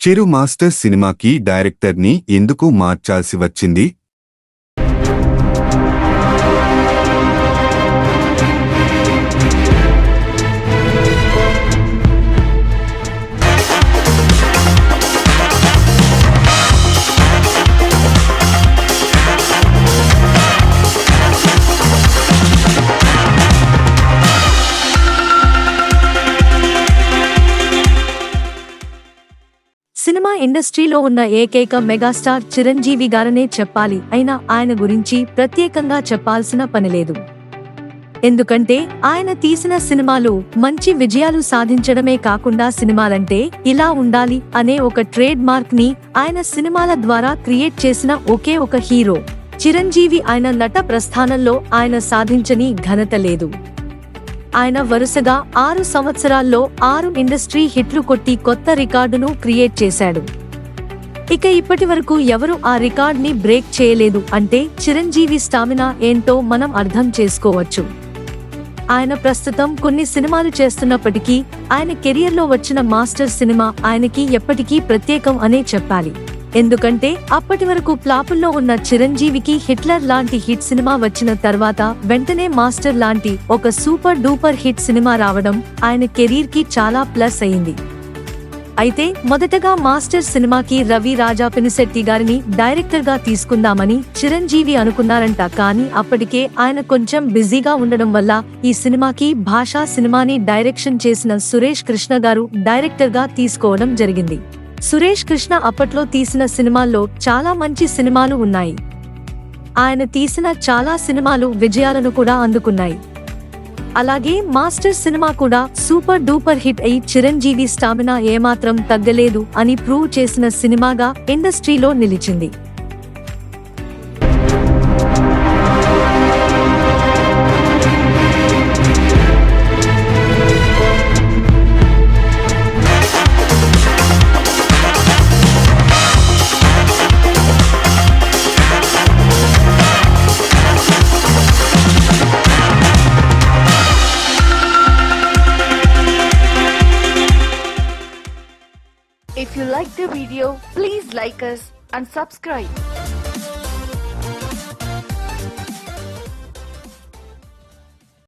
చిరు master సినిమాకి డైరెక్టర్ని ఎందుకు మార్చాల్సి వచ్చింది? సినిమా ఇండస్ట్రీలో ఉన్న ఏకైక మెగాస్టార్ చిరంజీవి గారనే చెప్పాలి. అయినా ఆయన గురించి ప్రత్యేకంగా చెప్పాల్సిన పనిలేదు. ఎందుకంటే ఆయన తీసిన సినిమాలు మంచి విజయాలు సాధించడమే కాకుండా సినిమాలంటే ఇలా ఉండాలి అనే ఒక ట్రేడ్ మార్క్ ని ఆయన సినిమాల ద్వారా క్రియేట్ చేసిన ఒకే ఒక హీరో చిరంజీవి. ఆయన నట ప్రస్థానంలో ఆయన సాధించని ఘనత లేదు. ఆయన వరుసగా 6 సంవత్సరాల్లో 6 ఇండస్ట్రీ హిట్లు కొట్టి కొత్త రికార్డును క్రియేట్ చేశాడు. ఇక ఇప్పటి వరకు ఎవరు ఆ రికార్డ్ని బ్రేక్ చేయలేదు అంటే చిరంజీవి స్టామినా ఏంటో మనం అర్థం చేసుకోవచ్చు. ఆయన ప్రస్తుతం కొన్ని సినిమాలు చేస్తున్నప్పటికీ ఆయన కెరియర్లో వచ్చిన మాస్టర్ సినిమా ఆయనకి ఎప్పటికీ ప్రత్యేకం అనే చెప్పాలి. ఎందుకంటే అప్పటి వరకు ఫ్లాపుల్లో ఉన్న చిరంజీవికి హిట్లర్ లాంటి హిట్ సినిమా వచ్చిన తర్వాత వెంటనే మాస్టర్ లాంటి ఒక సూపర్ డూపర్ హిట్ సినిమా రావడం ఆయన కెరీర్ కి చాలా ప్లస్ అయింది. అయితే మొదటగా మాస్టర్ సినిమాకి రవి రాజా పినిశెట్టి గారిని డైరెక్టర్ గా తీసుకుందామని చిరంజీవి అనుకున్నారంట. కానీ అప్పటికే ఆయన కొంచెం బిజీగా ఉండడం వల్ల ఈ సినిమాకి భాషా సినిమాని డైరెక్షన్ చేసిన సురేష్ కృష్ణ గారు డైరెక్టర్ గా తీసుకోవడం జరిగింది. సురేష్ కృష్ణ అప్పట్లో తీసిన సినిమాల్లో చాలా మంచి సినిమాలు ఉన్నాయి. ఆయన తీసిన చాలా సినిమాలు విజయాలను కూడా అందుకున్నాయి. అలాగే మాస్టర్ సినిమా కూడా సూపర్ డూపర్ హిట్ అయి చిరంజీవి స్టామినా ఏమాత్రం తగ్గలేదు అని ప్రూవ్ చేసిన సినిమాగా ఇండస్ట్రీలో నిలిచింది. If you like the video, please like us and subscribe.